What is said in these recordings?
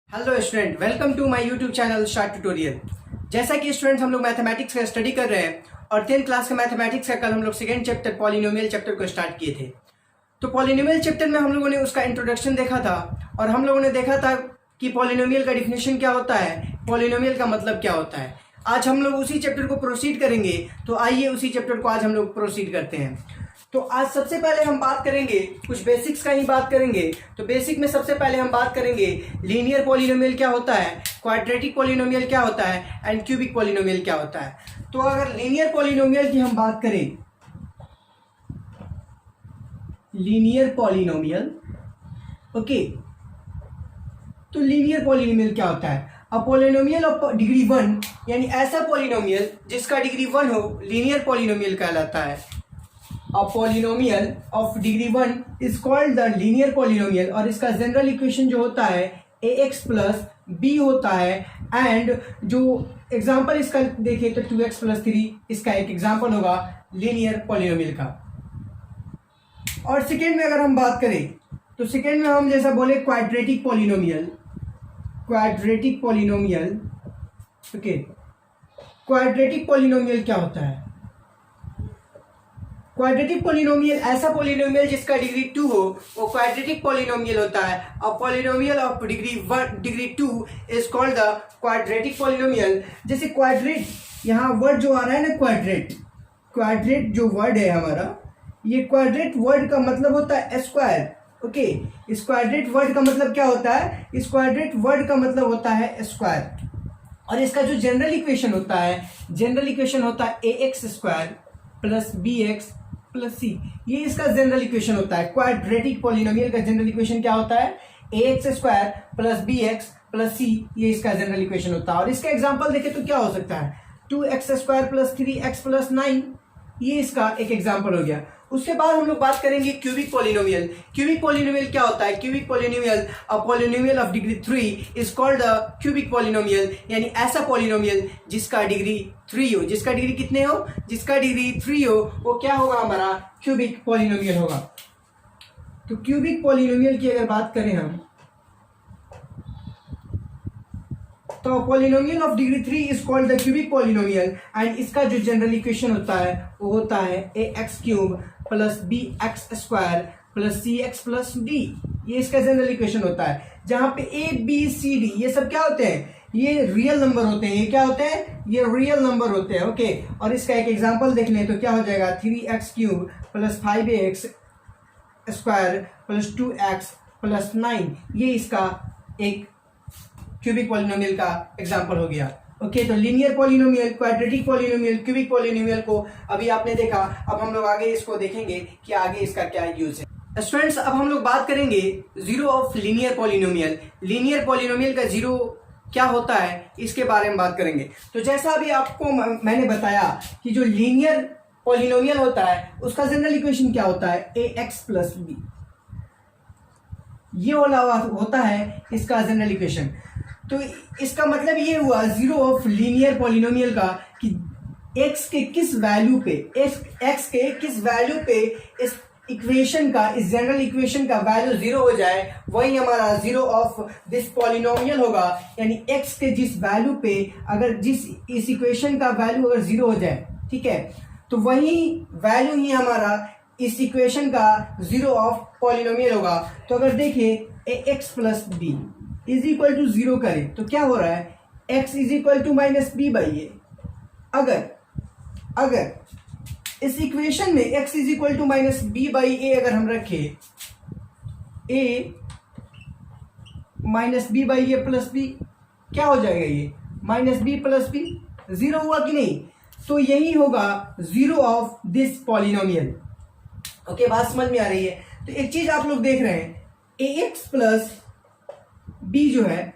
Hello student, welcome to my YouTube channel short tutorial. जैसा कि students हम लोग मैथमेटिक्स का स्टडी कर रहे हैं और 10th क्लास का मैथमेटिक्स का कल हम लोग सेकेंड चैप्टर पॉलिनोमियल चैप्टर को स्टार्ट किए थे। तो पॉलिनोमियल चैप्टर में हम लोगों ने उसका इंट्रोडक्शन देखा था और हम लोगों ने देखा था कि पॉलिनोमियल का डिफिनेशन क्या होता है, पॉलिनोमियल का मतलब क्या होता है। आज हम लोग उसी चैप्टर को प्रोसीड करेंगे, तो आइए उसी चैप्टर को आज हम लोग प्रोसीड करते हैं। तो आज सबसे पहले हम बात करेंगे, कुछ बेसिक्स का ही बात करेंगे। तो बेसिक में सबसे पहले हम बात करेंगे लीनियर पॉलिनोमियल क्या होता है, क्वाड्रेटिक पॉलिनोमियल क्या होता है एंड क्यूबिक पॉलिनोमियल क्या होता है। तो अगर लीनियर पॉलिनोमियल की हम बात करें, लीनियर पॉलिनोमियल, ओके, तो लीनियर पॉलिनोमियल क्या होता है? अ पॉलिनोमियल ऑफ डिग्री 1, यानी ऐसा पॉलिनोमियल जिसका डिग्री 1 हो, लीनियर पॉलिनोमियल कहलाता है। A polynomial of degree 1 is called the linear polynomial और इसका जनरल इक्वेशन जो होता है ax प्लस b होता है। एंड जो एग्जांपल इसका देखें तो 2x प्लस 3 इसका एक एग्जांपल होगा लीनियर पॉलिनोमियल का। और सेकेंड में अगर हम बात करें तो सेकेंड में हम जैसा बोले quadratic polynomial, quadratic polynomial, okay, quadratic polynomial क्या होता है? क्वाड्रेटिक पॉलिनोमियल ऐसा पॉलिनोमियल जिसका डिग्री 2 हो, वो क्वाड्रेटिक पॉलिनोमियल होता है। और polynomial of degree 2 is called the quadratic polynomial. जैसे क्वाड्रेट, यहाँ वर्ड जो आ रहा है ना, क्वाड्रेट, क्वाड्रेट जो वर्ड है हमारा, ये क्वाड्रेट वर्ड का मतलब होता है स्क्वायर। ओके, इस क्वाड्रेट वर्ड का मतलब क्या होता है? इस क्वाड्रेट वर्ड का मतलब होता है स्क्वायर। और इसका जो जनरल इक्वेशन होता है, जनरल इक्वेशन होता है a x square plus b x plus c. ये इसका जनरल इक्वेशन होता है। क्वाड्रेटिक पॉलिनोमियल का जनरल इक्वेशन क्या होता है? A x square plus b x plus c, ये इसका जनरल इक्वेशन होता है। और इसका एग्जांपल देखें तो क्या हो सकता है? 2x square plus 3x plus 9, ये इसका एक एग्जांपल हो गया। उसके बाद हम लोग बात करेंगे क्यूबिक पॉलिनोमियल। क्यूबिक पॉलिनोमियल क्या होता है? Cubic polynomial, a polynomial of degree 3 is called the cubic polynomial, यानी ऐसा पॉलिनोमियल जिसका डिग्री 3 हो। जिसका डिग्री कितने हो? जिसका डिग्री 3 हो, वो क्या होगा? हमारा क्यूबिक पॉलिनोमियल होगा। तो क्यूबिक पॉलिनोमियल की अगर बात करें हम, तो polynomial of degree 3 is called the cubic polynomial and इसका जो जनरल इक्वेशन होता है वो होता है a x cube plus b x square plus c x plus d. ये इसका जनरल इक्वेशन होता है, जहां पे ए बी सी डी ये सब क्या होते हैं? ये रियल नंबर होते हैं। ये क्या होते हैं? ये रियल नंबर होते हैं। ओके, और इसका एक एग्जांपल देख लें तो क्या हो जाएगा? 3x cube plus 5x square plus 2x plus 9, ये इसका एक क्यूबिक पॉलिनोमियल का एग्जांपल हो गया। ओके, तो linear polynomial, quadratic polynomial, cubic polynomial को अभी आपने देखा। अब हम लोग आगे इसको देखेंगे कि आगे इसका क्या यूज है। स्टूडेंट्स, अब हम लोग बात करेंगे zero of linear polynomial. Linear polynomial का जीरो क्या होता है, इसके बारे में बात करेंगे। तो जैसा अभी आपको मैंने बताया कि जो लीनियर पॉलिनोमियल होता है उसका जनरल इक्वेशन क्या होता है? ए एक्स प्लस बी, ये वाला होता है इसका जनरल इक्वेशन। तो इसका मतलब ये हुआ जीरो ऑफ लीनियर पॉलिनोमियल का कि x के किस वैल्यू पे, x के किस वैल्यू पे इस इक्वेशन का, इस जनरल इक्वेशन का वैल्यू जीरो हो जाए, वही हमारा जीरो ऑफ दिस पॉलिनोमियल होगा। यानी x के जिस वैल्यू पे अगर इस इक्वेशन का वैल्यू अगर जीरो हो जाए, ठीक है, तो वही वैल्यू ही हमारा इस इक्वेशन का जीरो ऑफ पॉलिनोमियल होगा। तो अगर देखें a x plus b is equal to zero करें तो क्या हो रहा है? x is equal to minus b by a. अगर इस इक्वेशन में x is equal to minus b by a अगर हम रखें, a minus b by a plus b, क्या हो जाएगा? ये minus b plus b, zero हुआ कि नहीं? तो यही होगा zero of this polynomial. Okay, बात समझ में आ रही है? तो एक चीज आप लोग देख रहे हैं, ए एक्स प्लस बी जो है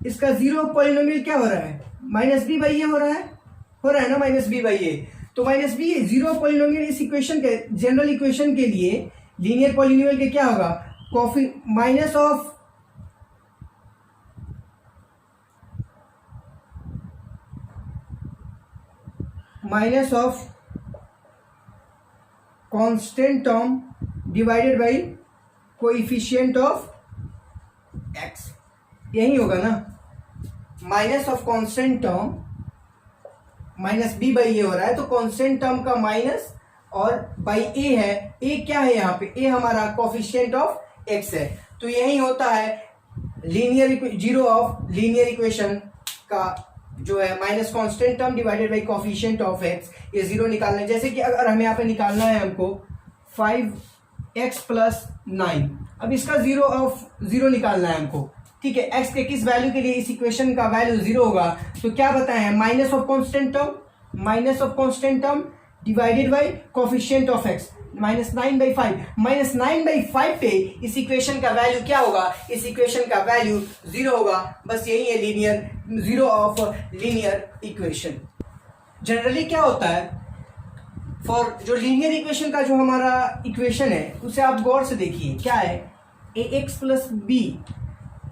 इसका जीरो पॉलिनोमियल क्या हो रहा है? माइनस बी बाई ए हो रहा है ना, माइनस बी बाई ए। तो माइनस बी जीरो पॉलिनोमियल इस इक्वेशन के जनरल इक्वेशन के लिए लीनियर पॉलिनोमियल के क्या होगा? कॉफी minus of constant term divided by coefficient of x। यही होगा ना, minus of constant term minus b by a हो रहा है, तो कांस्टेंट टर्म का माइनस और बाई ए है, ए क्या है यहाँ पे, ए हमारा कोफिशिएंट ऑफ एक्स है, तो यही होता है linear zero of linear equation का जो है minus constant term divided by coefficient of x, ये जीरो निकालना है। जैसे कि अगर हमें यहाँ पे निकालना है हमको 5x प्लस 9, अब इसका जीरो निकालना है हमको, ठीक है। x के किस वैल्यू के लिए इस इक्वेशन का वैल्यू जीरो होगा, तो क्या बताएं, minus of constant term divided by coefficient of x, -9/5, -9/5 पे इस इक्वेशन का वैल्यू क्या होगा, इस इक्वेशन का वैल्यू जीरो होगा। बस यही है linear zero of linear equation. Generally क्या होता है, फॉर जो लीनियर इक्वेशन का जो हमारा इक्वेशन है उसे आप गौर से देखिए, क्या है, ax प्लस बी,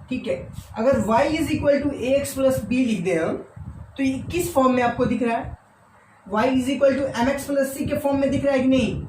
ठीक है। अगर y is equal to ax plus b लिख दें हम, तो ये किस फॉर्म में आपको दिख रहा है, y is equal to mx plus c के फॉर्म में दिख रहा है कि नहीं,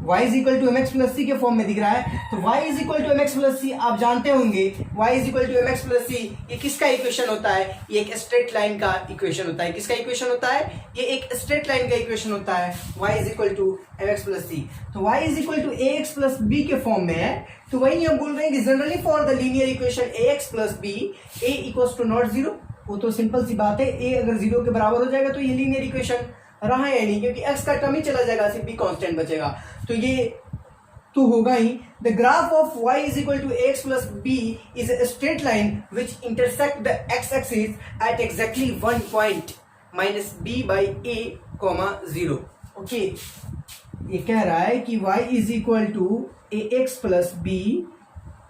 y is equal to mx plus c के फॉर्म में दिख रहा है। तो y is equal to mx plus c आप जानते होंगे, y is equal to mx plus c ये किसका इक्वेशन होता है, ये एक स्ट्रेट लाइन का इक्वेशन होता है। किसका इक्वेशन होता है, ये एक स्ट्रेट लाइन का इक्वेशन होता है, y is equal to mx plus c. तो y is equal to ax plus b के फॉर्म में है, तो वही हम बोल रहे हैं कि generally for the linear equation ax plus b a equals to not zero. वो तो सिंपल सी बात है, a अगर जीरो के बराबर हो जाएगा तो ये लीनियर इक्वेशन रहा है नहीं, क्योंकि x का टर्म ही चला जाएगा, सिर्फ b कांस्टेंट बचेगा, तो ये तो होगा ही। The graph of y is equal to ax plus b is a straight line which intersect the x-axis at exactly one point minus b by a, 0। Okay, ये कह रहा है कि y is equal to ax plus b,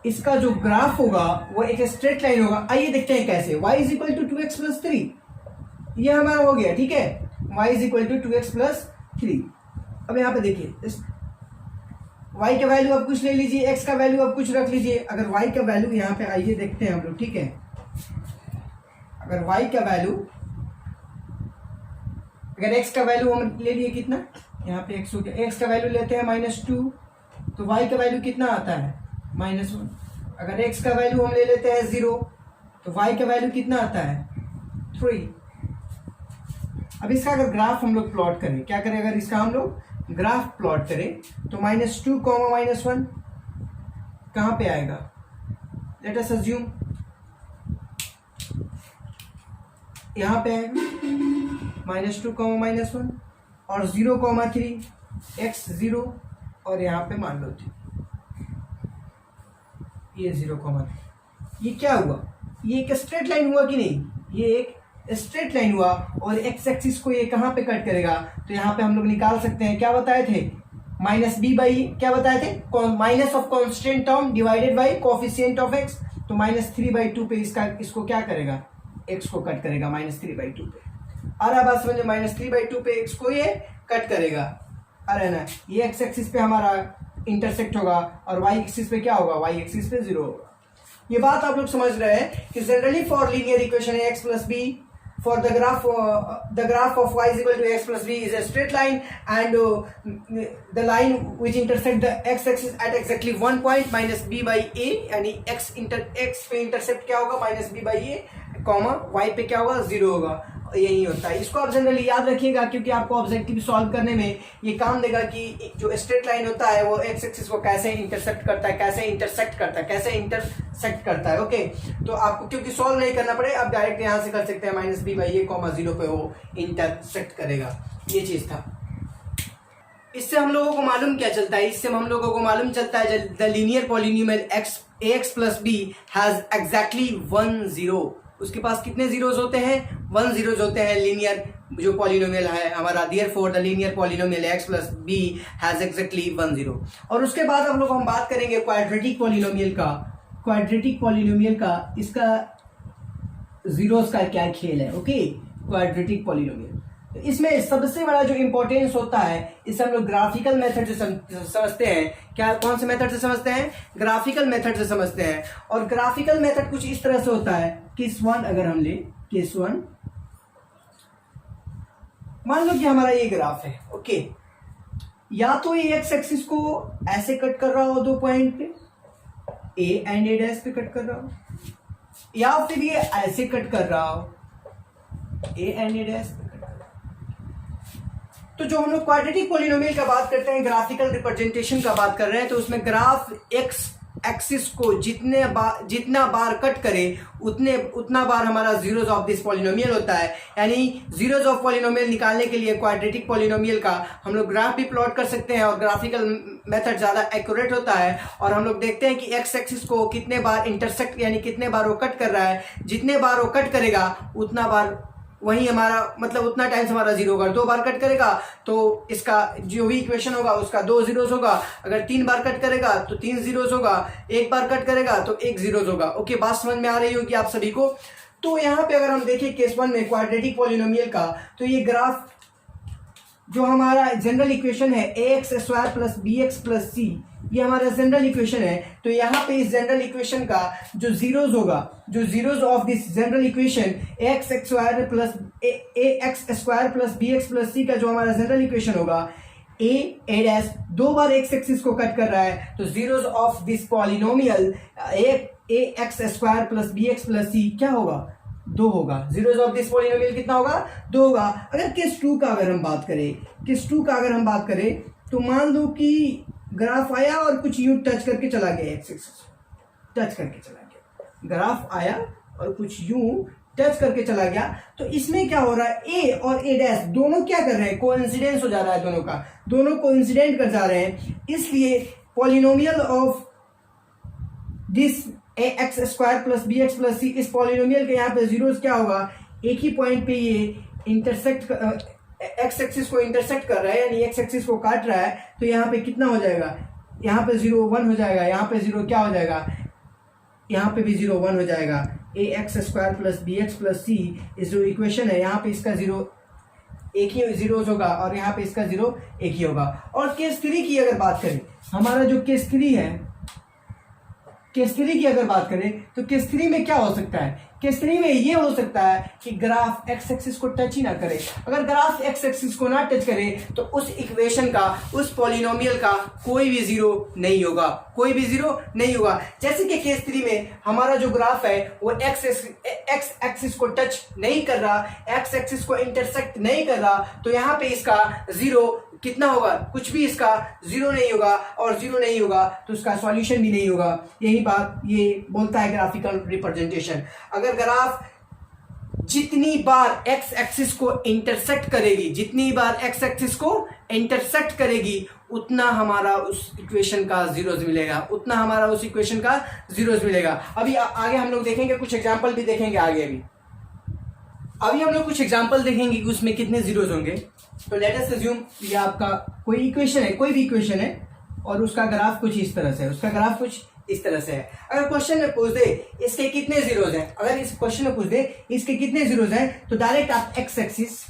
इसका जो graph होगा वो एक स्ट्रेट लाइन होगा। आइए देखते हैं कैसे, y is equal to 2x plus 3, ये हमारा हो गया, ठीक है, y is equal to 2x plus 3। अब यहाँ पे देखिए, y का वैल्यू आप कुछ ले लीजिए, x का वैल्यू आप कुछ रख लीजिए। अगर y का वैल्यू यहाँ पे, आइए देखते हैं हम लोग, ठीक है, अगर y का वैल्यू, अगर x का वैल्यू हम ले लिए कितना, यहाँ पे x हो गया, x का वैल्यू लेते हैं -2, तो y का वैल्यू कितना आता है, -1। अगर x का वैल्यू हम ले लेते हैं 0, तो y का वैल्यू कितना आता है, 3। अब इसका अगर ग्राफ हम लोग प्लॉट करें, क्या करें, अगर इसका हम लोग ग्राफ प्लॉट करें तो -2, -1 कहाँ पे आएगा, लेट अस अज्यूम यहाँ पे आएगा -2, -1 और 0, 3, x 0 और यहाँ पे मान लो ये 0, 3। ये क्या हुआ, ये एक स्ट्रेट लाइन हुआ कि नहीं, ये एक स्ट्रेट लाइन हुआ, और एक्स एक्सिस को ये कहाँ पे कट करेगा, तो यहाँ पे हम लोग निकाल सकते हैं, क्या बताए थे, -b बाई, क्या बताए थे, minus of constant term divided by coefficient of x, तो -3/2 पे इसको क्या करेगा, x को कट करेगा -3/2 पे। आ रहा बात समझ में, -3/2 पे x को ये कट करेगा, आ रहा है ना, ये एक्स एक्सिस पे हमारा इंटरसेक्ट होगा और y एक्सिस पे क्या होगा, y एक्सिस पे 0 होगा। ये बात आप लोग समझ रहे हैं कि generally for linear equation x plus b, for the graph of y is equal to x plus b is a straight line, and the line which intersect the x axis at exactly one point minus b by a, यानी x पे intercept क्या होगा, -b by a, y पे क्या होगा, 0 होगा। यही होता है, इसको आप जनरली याद रखिएगा, क्योंकि आपको ऑब्जेक्टिव सॉल्व करने में ये काम देगा कि जो स्ट्रेट लाइन होता है वो एक्स एक्सिस को कैसे इंटरसेप्ट करता है, कैसे इंटरसेक्ट करता है। ओके, तो आपको क्योंकि सॉल्व नहीं करना पड़े, आप डायरेक्ट यहाँ से कर सकते हैं, -b by a, 0 पे वो इंटरसेक्ट करेगा। ये चीज था। इससे हम लोगों को मालूम क्या चलता है, इससे हम लोगों को मालूम चलता है the linear polynomial ax plus b has exactly 1 0। उसके पास कितने जीरोज होते हैं, 1 जीरोज होते हैं। लीनियर जो पॉलिनोमियल है हमारा, therefore the linear polynomial x plus b has exactly 1 0। और उसके बाद हम बात करेंगे क्वाड्रेटिक पॉलिनोमियल का, इसका जीरोस का क्या खेल है। ओके, क्वाड्रेटिक पॉलिनोमियल, तो इसमें सबसे बड़ा जो इंपॉर्टेंस होता है, इसे हम लोग ग्राफिकल मेथड से समझते हैं। क्या, कौन से मेथड से समझते हैं, ग्राफिकल मेथड से समझते हैं। और ग्राफिकल मेथड कुछ इस तरह से होता है, केस 1 अगर हम ले, केस 1 मान लो कि हमारा ये ग्राफ है। ओके, या तो ये एक्स एक्सिस को ऐसे कट कर रहा हो 2 पॉइंट पे, ए एंड ए डैश पे कट कर रहा हो, या फिर ये ऐसे कट कर रहा हो, ए एंड ए डैश। तो जो हम लोग क्वाड्रेटिक पॉलिनोमियल का बात करते हैं, ग्राफिकल रिप्रेजेंटेशन का बात कर रहे हैं, तो उसमें ग्राफ एक्स एक्सिस को जितना बार कट करे उतना बार हमारा जीरोज ऑफ दिस पॉलिनोमियल होता है। यानी जीरोज ऑफ पॉलिनोमियल निकालने के लिए क्वाड्रेटिक पॉलिनोमियल का हम लोग ग्राफ भी प्लॉट कर सकते हैं और ग्राफिकल मेथड ज़्यादा एक्यूरेट होता है। और हम लोग देखते हैं कि एक्स एक्सिस को कितने बार इंटरसेक्ट यानी कितने बार वो कट कर रहा है, जितने बार वो कट करेगा उतना बार वही हमारा मतलब उतना टाइम्स हमारा जीरो होगा। 2 बार कट करेगा तो इसका जो भी इक्वेशन होगा उसका 2 जीरोज होगा। अगर 3 बार कट करेगा तो 3 जीरोज होगा। 1 बार कट करेगा तो 1 जीरोज होगा। ओके, बात समझ में आ रही होगी आप सभी को। तो यहाँ पे अगर हम देखें केस 1 में क्वाड्रेटिक पॉलिनोमियल का, तो ये ग्राफ जो हमारा जनरल इक्वेशन है ax² plus bx plus c, ये हमारा जनरल इक्वेशन है। तो यहाँ पे इस जनरल इक्वेशन का जो जीरोज होगा, जो zeros of this general equation ax² plus bx plus c का जो हमारा जनरल इक्वेशन होगा, a dash 2 bar x axis को कट कर रहा है, तो zeros of this polynomial ax² plus bx plus c क्या होगा? 2 होगा। जीरोज ऑफ दिस पॉलिनोमियल कितना होगा? 2 होगा। अगर केस 2 का अगर हम बात करें, तो मान लो कि ग्राफ आया और कुछ यूं टच करके चला गया, एक्स एक्सिस टच करके चला गया। ग्राफ आया और कुछ यूं टच करके चला गया, तो इसमें क्या हो रहा है? ए और ए डैश दोनों क्या कर रहे हैं? कोइंसिडेंस हो जा रहा है दोनों का, दोनों कोइंसिडेंट कर जा रहे हैं। इसलिए polynomial of this ax² plus bx plus c, इस पॉलिनोमियल के यहाँ पे जीरोस क्या होगा? एक ही पॉइंट पे ये इंटरसेक्ट एक्स एक्सिस को इंटरसेक्ट कर रहा है, यानी एक्स एक्सिस को काट रहा है। तो यहाँ पे कितना हो जाएगा? यहाँ पे 0 1 हो जाएगा। यहाँ पे 0 क्या हो जाएगा? यहाँ पे भी 0 1 हो जाएगा। ax² plus bx plus c इस जो इक्वेशन है, यहाँ पे इसका 0 एक ही जीरोज होगा और यहाँ पे इसका 0 एक ही होगा। और केस 3 की अगर बात करें, हमारा जो केस 3 है, केस 3 की अगर बात करें तो केस 3 में क्या हो सकता है? केस 3 में ये हो सकता है कि ग्राफ एक्स एक्सिस को टच ही ना करे। अगर ग्राफ एक्स एक्सिस को ना टच करे तो उस इक्वेशन का, उस पॉलिनोमियल का कोई भी जीरो नहीं होगा, कोई भी जीरो नहीं होगा। जैसे कि केस 3 में हमारा जो ग्राफ है वो एक्स एक्सिस को टच नहीं कर रहा, एक्स एक्सिस को इंटरसेक्ट नहीं कर रहा, तो यहाँ पे इसका जीरो कितना होगा? कुछ भी इसका जीरो नहीं होगा, और जीरो नहीं होगा तो उसका सॉल्यूशन भी नहीं होगा। यही बात ये बोलता है ग्राफिकल रिप्रेजेंटेशन। अगर ग्राफ जितनी बार एक्स एक्सिस को इंटरसेक्ट करेगी, जितनी बार एक्स एक्सिस को इंटरसेक्ट करेगी, उतना हमारा उस इक्वेशन का जीरोज मिलेगा, उतना हमारा उस इक्वेशन का जीरोज मिलेगा। अभी आगे हम लोग देखेंगे, कुछ एग्जांपल भी देखेंगे आगे। अभी हम लोग कुछ एग्जांपल देखेंगे कि उसमें कितने जीरोज होंगे। तो लेट अस अज्यूम ये आपका कोई इक्वेशन है, कोई भी इक्वेशन है, और उसका ग्राफ कुछ इस तरह से है, उसका ग्राफ कुछ इस तरह से है। अगर क्वेश्चन में पूछ दे इसके कितने जीरोज हैं, अगर इस क्वेश्चन में पूछ दे इसके कितने जीरोज हैं, तो डायरेक्ट आप एक्स एक्सिस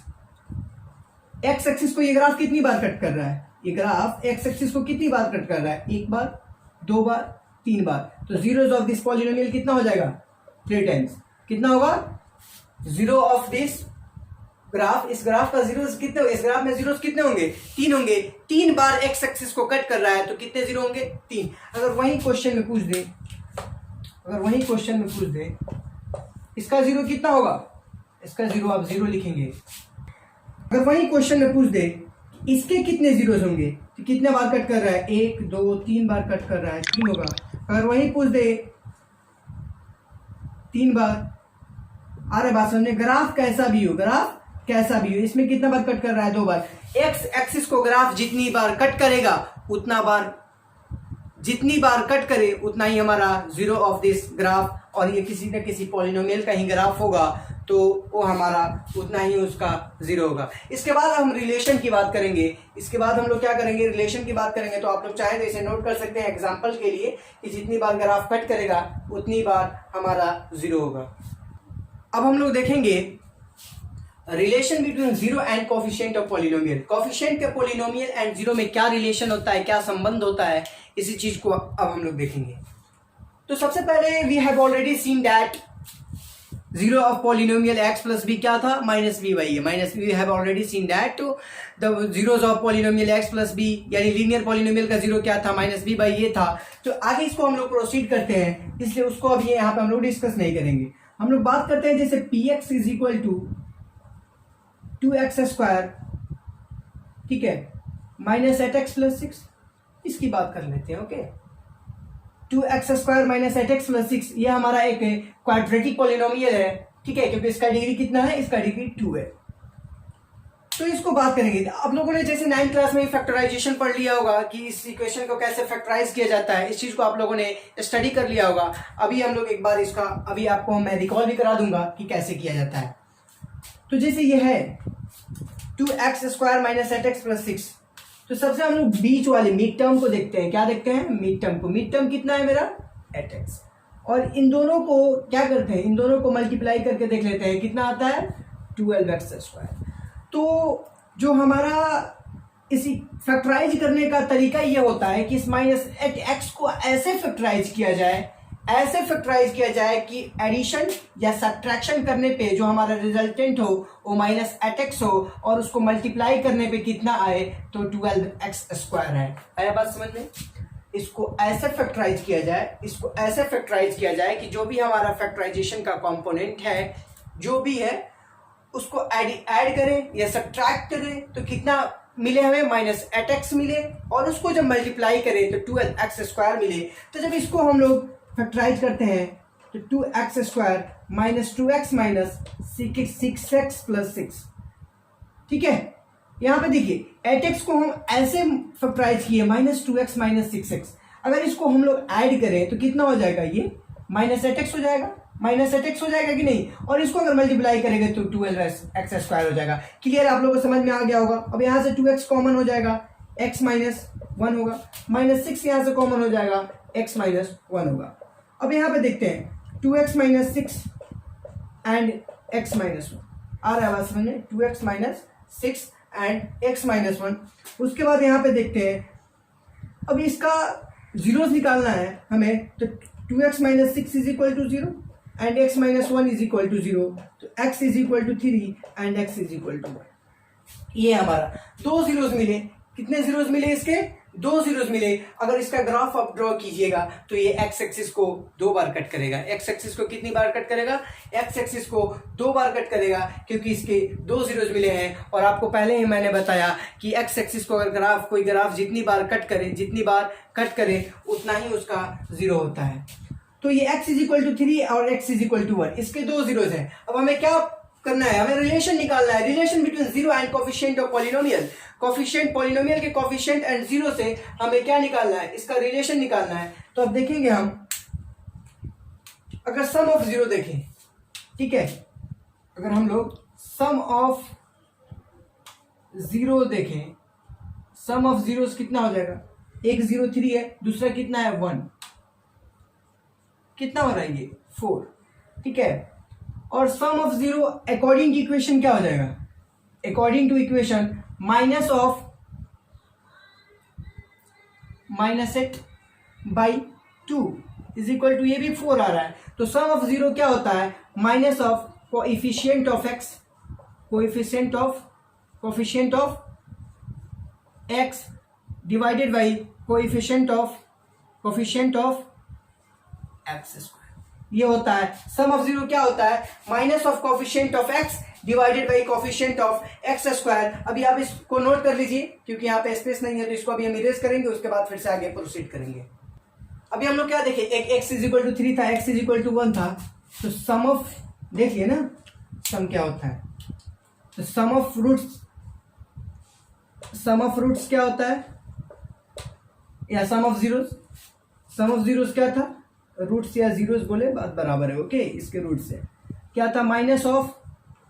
को ये ग्राफ कितनी बार कट कर रहा है? ये ग्राफ एक्स एक्सिस को कितनी बार कट कर रहा है? 1 बार, 2 बार, 3 बार। तो जीरोज ऑफ दिस पॉलिनोमियल कितना हो जाएगा? 3 टाइम्स। कितना होगा? जीरो ऑफ दिस ग्राफ, इस ग्राफ का जीरोस कितने होंगे? इस ग्राफ में जीरोस कितने होंगे? 3 होंगे। 3 बार एक्स एक्सिस को कट कर रहा है तो कितने जीरो होंगे? 3। अगर वही क्वेश्चन में पूछ दे इसका जीरो कितना होगा? इसका जीरो आप 0 लिखेंगे। अगर वही क्वेश्चन में पूछ दे इसके कितने जीरोस होंगे, तो कितने बार कट कर रहा है? 1 2 3 बार कट कर रहा है, 3 होगा। अगर वही पूछ दे 3 बार, आ रहा बात समझने, ग्राफ कैसा भी हो, इसमें कितना बार कट कर रहा है? 2 बार। एक्स एक्सिस को ग्राफ जितनी बार कट करेगा जितनी बार कट करे उतना ही हमारा जीरो ऑफ दिस ग्राफ, और ये किसी न किसी पॉलिनोमियल का ही ग्राफ होगा, तो वो हमारा उतना ही उसका जीरो होगा। इसके बाद हम रिलेशन की बात करेंगे। हम लोग क्या करेंगे? रिलेशन की बात करेंगे। तो आप लोग चाहे तो इसे नोट कर सकते हैं एग्जाम्पल के लिए कि जितनी बार ग्राफ कट करेगा उतनी बार हमारा जीरो होगा। अब हम लोग देखेंगे relation between zero and coefficient of polynomial. Coefficient के पॉलिनोमियल एंड जीरो में क्या रिलेशन होता है, क्या संबंध होता है, इसी चीज को अब हम लोग देखेंगे। तो सबसे पहले we have already seen that zero of polynomial x plus b क्या था, minus b by a, minus b, we have already seen that. तो the zeros of polynomial x plus b यानी लीनियर पॉलिनोमियल का zero क्या था, minus b by ए था। तो आगे इसको हम लोग प्रोसीड करते हैं, इसलिए उसको अब ये यहाँ पे हम लोग डिस्कस नहीं करेंगे। हम लोग बात करते हैं जैसे p x is equal to x square, ठीक है, minus eight x plus six, इसकी बात कर लेते हैं। Okay, 2x² minus 8x plus 6 ये हमारा एक क्वाड्रेटिक पॉलिनोमियल है, ठीक है, क्योंकि इसका डिग्री कितना है, इसका डिग्री 2 है। तो इसको बात करेंगे। आप लोगों ने जैसे 9th क्लास में फैक्टराइजेशन पढ़ लिया होगा कि इस इक्वेशन को कैसे फैक्टराइज किया जाता है, इस चीज को आप लोगों ने स्टडी कर लिया होगा। अभी हम लोग एक बार इसका अभी आपको मैं रिकॉल भी करा दूंगा कि कैसे किया जाता है। तो जैसे ये है 2x² माइनस 8x प्लस 6, तो सबसे हम लोग बीच वाले मिड टर्म को देखते हैं। क्या देखते हैं, मिड टर्म को। मिड टर्म कितना है मेरा, 8x, और इन दोनों को क्या करते हैं, इन दोनों को मल्टीप्लाई करके देख लेते हैं कितना आता है, 12x²। तो जो हमारा इसी फैक्टराइज करने का तरीका ये होता है कि इस माइनस 8x को ऐसे फैक्टराइज किया जाए कि एडिशन या सब्ट्रैक्शन करने पे जो हमारा रिजल्टेंट हो वो माइनस 8x हो, और उसको मल्टीप्लाई करने पे कितना आए, तो 12x² है। आया बात समझ में? इसको ऐसे फैक्टराइज किया जाए कि जो भी हमारा फैक्टराइजेशन का कंपोनेंट है, जो भी है, उसको ऐड करें या सब्ट्रैक्ट करें तो कितना मिले हमें, माइनस 8x मिले, और उसको जब मल्टीप्लाई करें तो 12x² मिले। तो जब इसको हम लोग फैक्टराइज करते हैं तो 2x² minus 2x minus 6x plus 6, ठीक है। यहां पे देखिए 8x को हम ऐसे फैक्टराइज किए, माइनस 2x माइनस 6x। अगर इसको हम लोग ऐड करें तो कितना हो जाएगा, ये माइनस 8x हो जाएगा, कि नहीं, और इसको अगर मल्टीप्लाई करेंगे तो 12x² हो जाएगा। क्लियर, आप लोगों को समझ में आ गया होगा। अब यहां से 2x कॉमन हो जाएगा, x माइनस 1 होगा, माइनस 6 यहां से कॉमन हो जाएगा, x माइनस 1 होगा। अब यहां पे देखते हैं 2x minus 6 and x minus 1 आ रहा है, बात समझ में, 2x minus 6 and x minus 1। उसके बाद यहां पे देखते हैं, अब इसका जीरोस निकालना है हमें, तो 2x minus 6 is equal to 0 and x minus 1 is equal to 0, तो x is equal to 3 and x is equal to 1। ये हमारा दो जीरोस मिले। कितने जीरोस मिले इसके, 2 जीरोस मिले। अगर इसका ग्राफ आप ड्रॉ कीजिएगा तो ये एक्स एक्सिस को 2 बार कट करेगा। एक्स एक्सिस को कितनी बार कट करेगा, एक्स एक्सिस को 2 बार कट करेगा, क्योंकि इसके 2 जीरोस मिले हैं। और आपको पहले ही मैंने बताया कि एक्स एक्सिस को अगर कोई ग्राफ जितनी बार कट करे उतना ही उसका जीरो होता है। तो ये x इज इक्वल टू 3 और x इज इक्वल टू 1, इसके 2 जीरोस हैं। अब हमें क्या करना है, हमें रिलेशन निकालना है, relation between zero and coefficient of polynomial. Polynomial के कोफिशिएंट एंड जीरो से हमें क्या निकालना है, इसका रिलेशन निकालना है। तो अब देखेंगे हम, अगर सम ऑफ जीरो देखें, ठीक है, अगर हम लोग सम ऑफ जीरो देखें, सम ऑफ जीरोस कितना हो जाएगा, एक 0 3 है, दूसरा कितना है 1, कितना हो रहा है ये 4, ठीक है। और sum of zero according to equation क्या हो जाएगा, according to equation minus of -8/2 is equal to, ये भी 4 आ रहा है। तो सम ऑफ जीरो क्या होता है, minus of coefficient of x, coefficient of x divided by coefficient of x²। ये होता है सम ऑफ जीरो। क्या होता है, minus of coefficient of x divided by coefficient of x²। अभी आप इसको नोट कर लीजिए, क्योंकि यहाँ पे स्पेस नहीं है, तो इसको अभी हम इरेज करेंगे, उसके बाद फिर से आगे प्रोसीड करेंगे। अभी हम लोग क्या देखें, एक x इज इक्वल टू 3 था, x इज इक्वल टू 1 था, तो सम ऑफ, देखिए ना सम क्या होता है, तो सम ऑफ रूट्स क्या होता है, या सम ऑफ जीरोस क्या था, रूट्स या जीरोस बोले बात बराबर है, ओके। इसके रूट से क्या था, minus of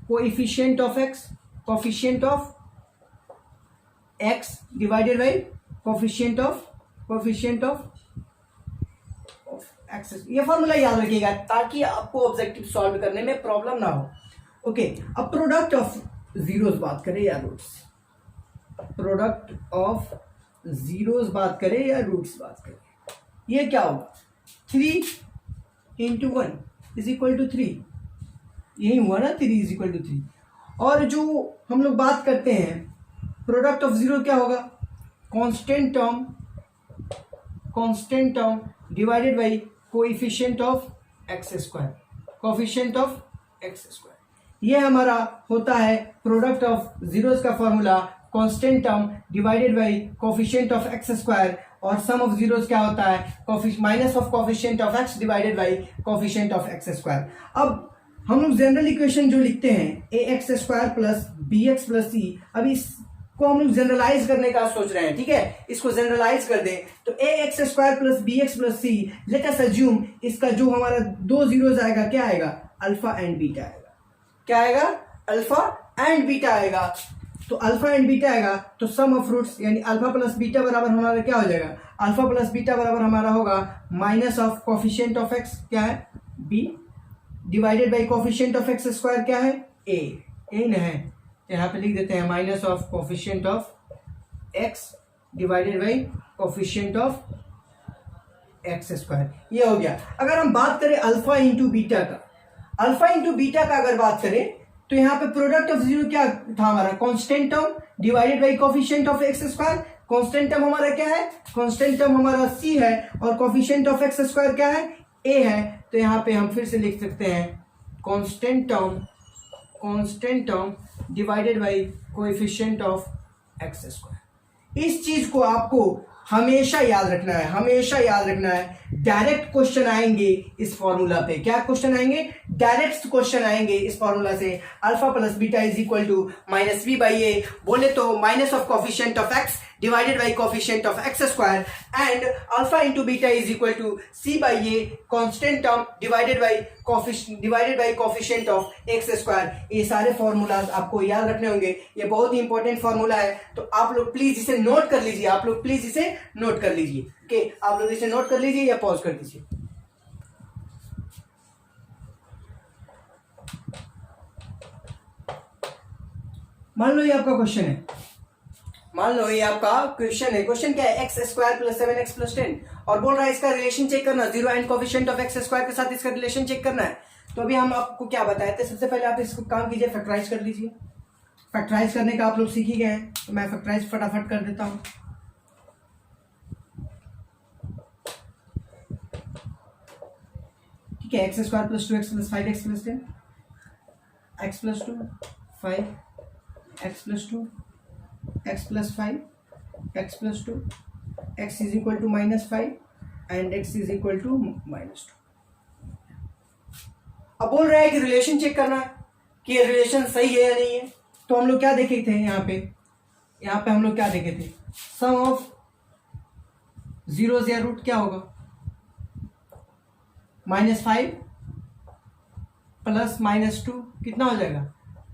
coefficient of x divided by coefficient of x। ये फॉर्मूला याद रखिएगा ताकि आपको ऑब्जेक्टिव सॉल्व करने में प्रॉब्लम ना हो, ओके। अब प्रोडक्ट ऑफ जीरोस बात करें या रूट्स, प्रोडक्ट ऑफ जीरोस बात करें या रूट्स बात करें, ये क्या होगा, 3 × 1 इज इक्वल टू 3, यही हुआ ना, 3 इज इक्वल टू 3। और जो हम लोग बात करते हैं प्रोडक्ट ऑफ जीरो क्या होगा, constant term divided by coefficient of x square, coefficient of x square. ये हमारा होता है प्रोडक्ट ऑफ जीरोस का formula, constant term divided by coefficient of x square, और सम ऑफ जीरोस क्या होता है minus of coefficient of x divided by coefficient of x square. अब हम लोग जनरल इक्वेशन जो लिखते हैं a x square plus b x plus c, अब इसको हम लोग जनरलाइज करने का सोच रहे हैं, ठीक है, इसको जनरलाइज कर दें तो a x square plus b x plus c, let us assume इसका जो हमारा दो जीरोस आएगा क्या आएगा, अल्फा एंड बीटा आएगा। क्या आएगा, अल्फा एंड बीटा आएगा। तो अल्फा एंड बीटा आएगा तो सम ऑफ रूट्स यानी अल्फा प्लस बीटा बराबर हमारा क्या हो जाएगा, अल्फा प्लस बीटा बराबर हमारा होगा minus of coefficient of x क्या है, b, divided by coefficient of x square क्या है, ए न है, तो यहाँ पे लिख देते हैं minus of coefficient of x divided by coefficient of x square. ये हो गया। अगर हम बात करें अल्फा इंटू बीटा का, अल्फा इंटू बीटा का अगर बात करें तो यहाँ पे प्रोडक्ट ऑफ जीरो क्या था हमारा, constant term divided by coefficient of x square. Constant term हमारा क्या है, कांस्टेंट टर्म हमारा सी है, और कोएफिशिएंट ऑफ एक्स स्क्वायर क्या है, ए है। तो यहाँ पे हम फिर से लिख सकते हैं constant term divided by coefficient of x square. इस चीज को आपको हमेशा याद रखना है, हमेशा याद रखना है। डायरेक्ट क्वेश्चन आएंगे इस फॉर्मूला पे, क्या क्वेश्चन आएंगे, डायरेक्ट क्वेश्चन आएंगे इस फॉर्मूला से। Alpha plus beta is equal to minus b by a, बोले तो minus of coefficient of x divided by coefficient of x square, and alpha into beta is equal to c by a constant term divided by coefficient of x square. ये सारे formulas आपको याद रखने होंगे, ये बहुत ही इंपॉर्टेंट फॉर्मूला है। तो आप लोग प्लीज इसे नोट कर लीजिए, आप लोग प्लीज इसे नोट कर लीजिए। ओके, आप लोग इसे नोट कर लीजिए या पॉज कर दीजिए। मान लो ये आपका क्वेश्चन है, मान लो ये आपका क्वेश्चन है। क्वेश्चन क्या है, x square plus 7x plus 10, और बोल रहा है इसका रिलेशन चेक करना, zero and coefficient of x square के साथ इसका रिलेशन चेक करना है। तो अभी हम आपको क्या बताए थे, सबसे पहले आप इसको काम कीजिए, फैक्टराइज कर लीजिए। फैक्टराइज करने का आप लोग सीख ही गए हैं, तो मैं फैक्टराइज फटाफट कर देता हूं। ठीक है, x square plus 2x plus 5x plus 10, x plus 2 5, x plus 2 x plus 5, x plus 2, x is equal to minus 5 and x is equal to minus 2। अब बोल रहा है कि रिलेशन चेक करना है कि ये रिलेशन सही है या नहीं है। तो हम लोग क्या देखे थे यहाँ पे हम लोग क्या देखे थे, सम ऑफ जीरोस या रूट क्या होगा, -5 प्लस -2 कितना हो जाएगा,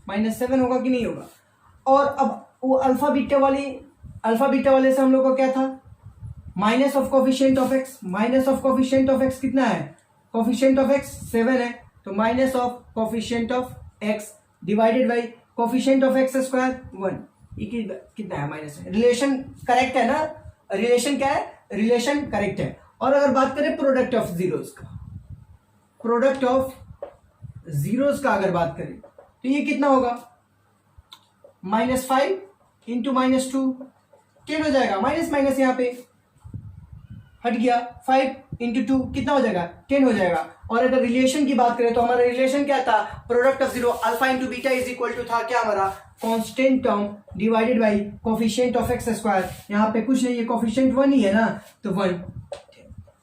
-7 होगा कि नहीं होगा। और अब वो अल्फा बीटा वाले से हम लोग का क्या था, minus of coefficient of x, minus of coefficient of x कितना है, कोएफिशिएंट ऑफ एक्स 7 है, तो minus of coefficient of x divided by coefficient of x square 1, ये कितना है, माइनस है। रिलेशन करेक्ट है ना, रिलेशन क्या है, रिलेशन करेक्ट है। और अगर बात करें प्रोडक्ट ऑफ जीरोस का, प्रोडक्ट ऑफ जीरोस का अगर बात करें तो ये कितना होगा, -5 इंटू -2 10 हो जाएगा, माइनस माइनस यहाँ पे हट गया, 5 इंटू 2 कितना हो जाएगा, 10 हो जाएगा। और अगर रिलेशन की बात करें तो हमारा रिलेशन क्या था, product of zero alpha into beta is equal to था क्या हमारा, constant term divided by coefficient of x square. यहाँ पे कुछ नहीं है, कोएफिशिएंट 1 ही है ना, तो 1।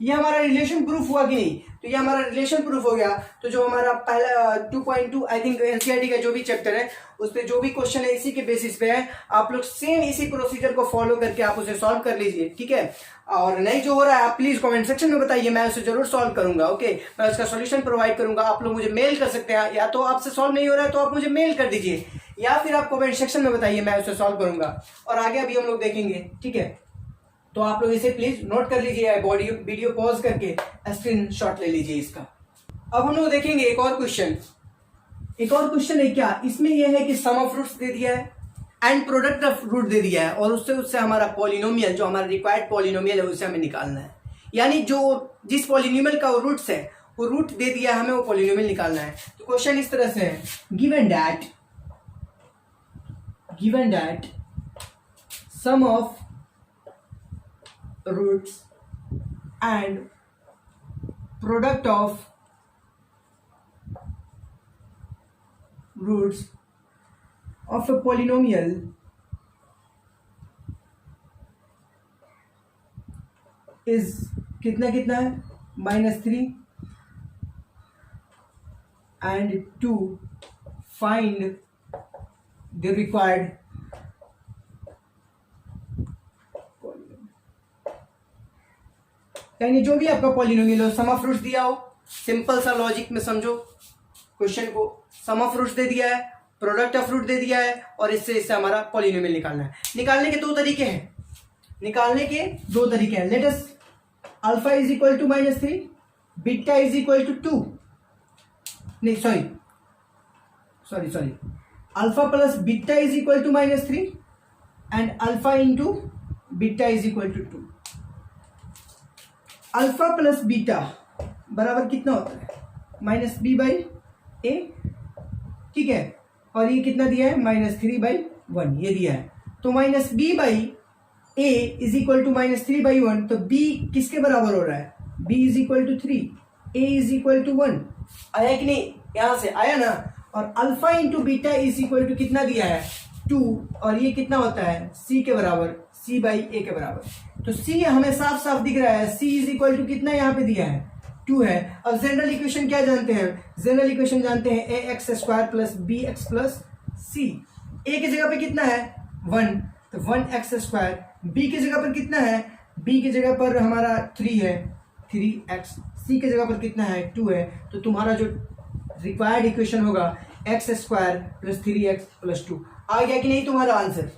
ये हमारा रिलेशन प्रूफ हुआ कि नहीं, तो ये हमारा रिलेशन प्रूफ हो गया। तो जो हमारा पहला 2.2 आई थिंक एनसीईआरटी का जो भी चैप्टर है उस पर जो भी क्वेश्चन है इसी के बेसिस पे है, आप लोग सेम इसी प्रोसीजर को फॉलो करके आप उसे सॉल्व कर लीजिए, ठीक है। और नहीं जो हो रहा है आप प्लीज कमेंट सेक्शन में बताइए, मैं उसे जरूर सॉल्व करूंगा, ओके। मैं उसका सॉल्यूशन प्रोवाइड करूंगा, आप लोग मुझे मेल कर सकते हैं, या तो आपसे सॉल्व नहीं हो रहा है तो आप मुझे मेल कर दीजिए, या फिर आप कमेंट सेक्शन में बताइए, मैं उसे सॉल्व करूंगा। और आगे अभी हम लोग देखेंगे, ठीक है। तो आप लोग इसे प्लीज नोट कर लीजिए, वीडियो पॉज करके स्क्रीन शॉट ले लीजिए इसका। अब हम लोग देखेंगे एक और क्वेश्चन है क्या, इसमें यह है कि सम ऑफ रूट्स दे दिया है एंड प्रोडक्ट ऑफ रूट दे दिया है, और उससे हमारा पॉलिनोमियल जो हमारा रिक्वायर्ड पॉलिनोमियल है उसे हमें निकालना है। यानी जो जिस पॉलिनोमियल का रूट्स है वो रूट दे दिया, हमें वो पॉलिनोमियल निकालना है। तो क्वेश्चन इस तरह से है, given that sum of roots and product of roots of a polynomial is कितना कितना है -3 and to find the required यानी जो भी आपका पॉलिनोमियल हो, सम ऑफ रूट्स दिया हो, सिंपल सा लॉजिक में समझो क्वेश्चन को, सम ऑफ रूट्स दे दिया है, प्रोडक्ट ऑफ रूट दे दिया है और इससे हमारा पॉलिनोमियल निकालना है। निकालने के दो तरीके हैं, let us alpha is equal to -3, beta is equal to 2, नहीं sorry alpha plus beta is equal to -3 and alpha into beta is equal to 2। Alpha plus beta बराबर कितना होता है -b/a, ठीक है, और ये कितना दिया है -3/1 ये दिया है। तो -b/a इज इक्वल टू -3/1, तो b किसके बराबर हो रहा है, b is equal to 3, a is equal to 1, आया कि नहीं, यहां से आया ना। और alpha into beta is equal to कितना दिया है 2, और ये कितना होता है c के बराबर, c/a के बराबर। तो c हमें साफ साफ दिख रहा है, c इज इक्वल टू कितना यहाँ पे दिया है 2 है। अब जनरल इक्वेशन क्या जानते हैं, जनरल इक्वेशन जानते हैं ax² plus bx plus c। a की जगह पे कितना है 1, तो 1x², b की जगह पर कितना है, b की जगह पर हमारा 3 है 3x, c की जगह पर कितना है 2 है। तो तुम्हारा जो रिक्वायर्ड इक्वेशन होगा x² प्लस 3x प्लस 2। आ गया कि नहीं, तुम्हारा आंसर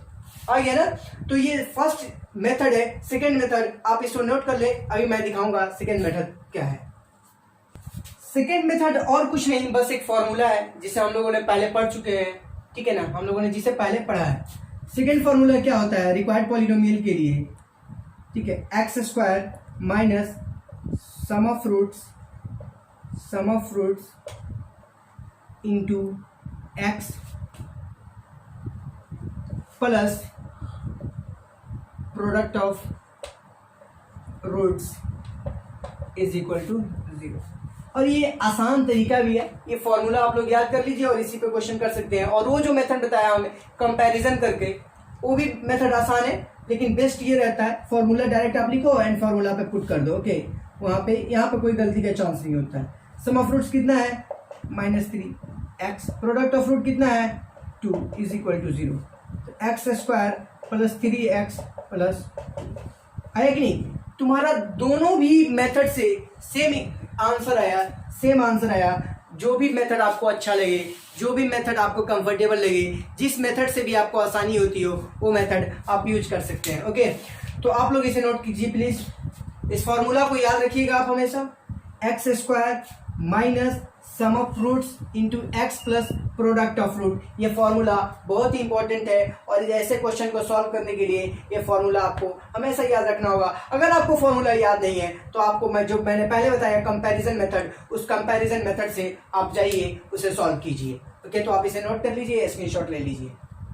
आ गया ना। तो ये फर्स्ट मेथड है। सेकेंड मेथड आप इसको नोट कर ले, अभी मैं दिखाऊंगा सेकेंड मेथड क्या है। सेकेंड मेथड और कुछ नहीं, बस एक फॉर्मूला है जिसे हम लोगों ने पहले पढ़ चुके हैं, ठीक है ना, हम लोगों ने जिसे पहले पढ़ा है। सेकेंड फॉर्मूला क्या होता है रिक्वायर्ड पॉलिनोमियल के लिए, ठीक है, x² minus sum of roots into x plus product of roots is equal to 0। और ये आसान तरीका भी है, ये फॉर्मूला आप लोग याद कर लीजिए और इसी पे क्वेश्चन कर सकते हैं। और वो जो मेथड बताया हमने कंपैरिजन करके, वो भी मेथड आसान है, लेकिन बेस्ट ये रहता है फॉर्मूला डायरेक्ट आप लिखो एंड फॉर्मूला पे पुट कर दो, ओके। वहां पे यहाँ पे कोई गलती का चांस नहीं होता है। सम ऑफ रूट्स कितना है -3x, प्रोडक्ट ऑफ रूट कितना है 2 इज इक्वल टू 0। तो x² प्लस 3x प्लस, आया कि नहीं, तुम्हारा दोनों भी मेथड से सेम आंसर आया। जो भी मेथड आपको अच्छा लगे, जो भी मेथड आपको कंफर्टेबल लगे, जिस मेथड से भी आपको आसानी होती हो, वो मेथड आप यूज कर सकते हैं, ओके। तो आप लोग इसे नोट कीजिए प्लीज, इस फॉर्मूला को याद रखिएगा आप हमेशा, x² minus sum of roots into x plus product of root. ये फॉर्मूला बहुत ही इंपॉर्टेंट है और ऐसे क्वेश्चन को सॉल्व करने के लिए ये फॉर्मूला आपको हमेशा याद रखना होगा। अगर आपको फॉर्मूला याद नहीं है तो आपको मैंने पहले बताया कंपैरिजन मेथड, उस कंपैरिजन मेथड से आप जाइए, उसे सॉल्व कीजिए, ओके। तो आप इसे नोट कर लीजिए, स्क्रीनशॉट ले लीजिए।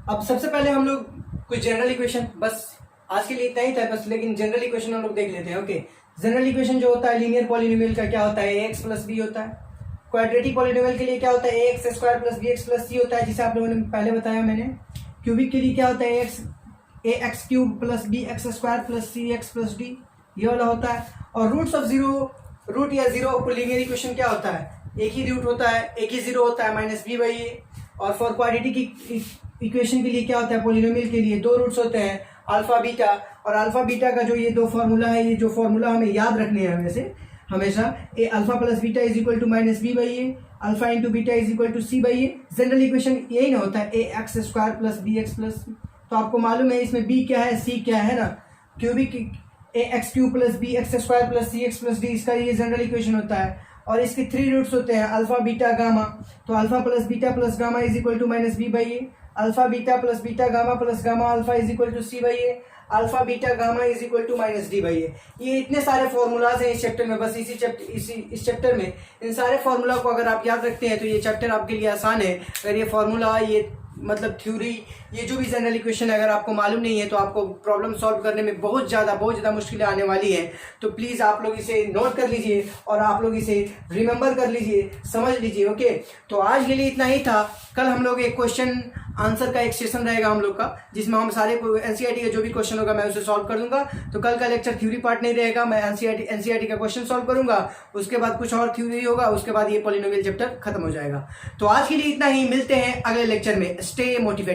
अब सबसे पहले हम लोग कुछ जनरल इक्वेशन, बस आज के लिए इतना ही था बस, लेकिन जनरल इक्वेशन हम लोग देख लेते हैं, ओके। जनरल इक्वेशन जो होता है लीनियर पॉलिनोमियल का क्या होता है, ax प्लस b होता है। क्वाड्रेटिक पॉलिनोमियल के लिए क्या होता है, ax² plus bx plus c होता है, जिसे आप लोगों ने पहले बताया मैंने। क्यूबिक के लिए क्या होता है, ax³ plus bx² plus cx plus d, ये वाला होता है। और रूट्स ऑफ जीरो, रूट या जीरो को लीनियर इक्वेशन क्या होता है, एक ही रूट होता है, एक ही जीरो होता है -b/a। और फॉर क्वाड्रेटिक इक्वेशन के लिए क्या होता है, पॉलिनोमियल के लिए दो रूट्स होते हैं, अल्फा बीटा। और अल्फा बीटा का जो ये दो फॉर्मूला है, ये जो फॉर्मूला हमें याद रखने हैं हमेशा a alpha plus beta is equal to -b/a, alpha into beta is equal to c/a। General equation यही ना होता है ax² प्लस bx प्लस, तो आपको मालूम है इसमें b क्या है c क्या है ना, cubic ax³ plus bx² plus cx plus d, इसका ये जनरल इक्वेशन होता है। और इसके 3 रूट्स होते हैं, अल्फा बीटा गामा। तो alpha plus beta plus gamma is equal to -b/a, alpha beta plus beta gamma plus gamma alpha is equal to c/a, alpha beta gamma is equal to minus d by a. ये इतने सारे formulas हैं इस chapter में, बस इस chapter में इन सारे फॉर्मूला को अगर आप याद रखते हैं तो ये चैप्टर आपके लिए आसान है। अगर ये फॉर्मूला, ये मतलब थ्योरी, ये जो भी जनरल इक्वेशन है अगर आपको मालूम नहीं है तो आपको प्रॉब्लम सॉल्व करने में बहुत ज़्यादा मुश्किलें आने वाली हैं। तो प्लीज़ आप लोग इसे नोट कर लीजिए और आप लोग इसे रिमेंबर कर लीजिए, समझ लीजिए। ओके, तो आज के लिए इतना ही था। कल हम लोग एक क्वेश्चन आंसर का एक सेशन रहेगा हम लोग का, जिसमें हम सारे एनसीईआरटी का जो भी क्वेश्चन होगा मैं उसे सॉल्व कर दूंगा। तो कल का लेक्चर थ्योरी पार्ट नहीं रहेगा, मैं एनसीईआरटी का क्वेश्चन सॉल्व करूंगा, उसके बाद कुछ और थ्योरी होगा, उसके बाद ये पॉलिनोमियल चैप्टर खत्म हो जाएगा। तो आज के लिए इतना ही, मिलते हैं अगले लेक्चर में। Stay motivated.